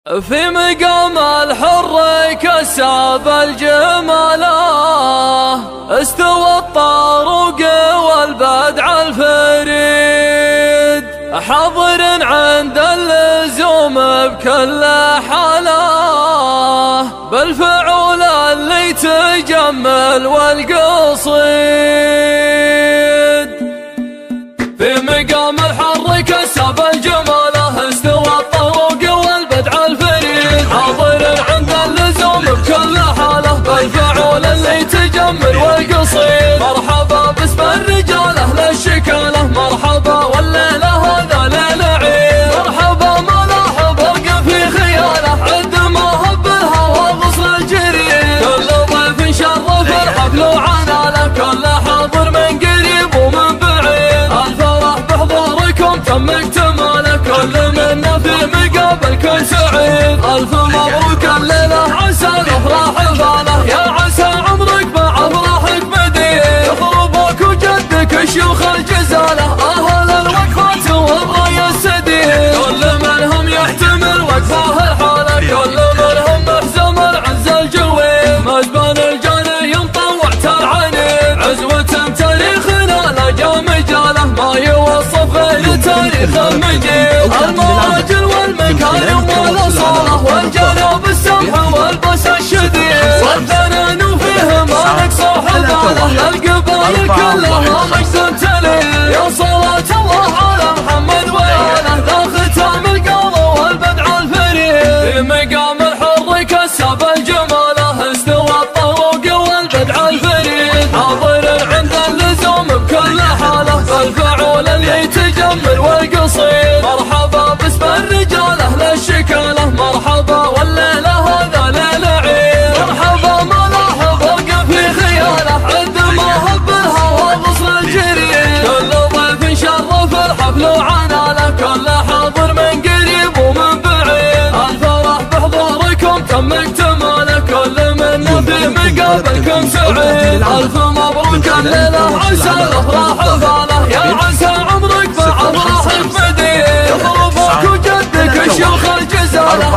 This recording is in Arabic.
في مقام الحر كساب الجماله، استوى الطاروق والبدع الفريد، حاضر عند اللزوم بكل حاله، بالفعول اللي تجمل والقصيد. في مقام الحر كساب الجماله، استوى الطاروق والبدع الفريد، حاضر عند اللزوم بكل حاله، بالفعول اللي تجمل والقصيد. مرحبا باسم الرجاله للشكاله، مرحبا والليله هذا ليل عيد، مرحبا ملاحظ ابقى في خياله، عد ما هب الهوى غصن الجريد. كل ضيف شرف الحفل وعناله، كل حاضر من قريب ومن بعيد، الفرح بحضوركم تم اكتماله، كل منا في مقابلكم سعيد. الف مبروك الليله عسى الافراح باله، يا عسى عمرك مع افراحك مديد، يضربوك وجدك الشيوخ الجزاله، اهل الوقفات والراي السديد، كل منهم يحتمل وقفه الحاله، كل منهم محزم العز الجويد، مجبن الجاني مطوعت العنيد، عزوة تاريخنا لا جا مجاله، ما يوصف غير تاريخ المجيد. المراجل والمكارم والاصاله، والجناب السمح والبس الشديد، والثنان فيهم ما نقصوا حباله، للقبائل كلها مجد تليد. يا صلاة الله على محمد وآله، ذا ختام القمر والبدع الفريد. في مقام الحر كساب الجماله، استوى الطروق والبدع الفريد، حاضر عند اللزوم بكل حاله، بالفعول اللي تجمل والقصيد. مرحبا باسم الرجاله للشكاله، مرحبا والليله هذا ليل عيد، مرحبا ملاحظ ابقى في خياله، عد ما هب الهوى غصن الجريد. كل ضيف شرف الحفل وعناله، كل حاضر من قريب ومن بعيد، الفرح بحضوركم تم اكتماله، كل منا في مقابلكم سعيد. الف مبروك الليله عسى الافراح باله، يا عسى عمرك مع افراحك مديد، يضربوك وجدك الشيوخ الجزاله،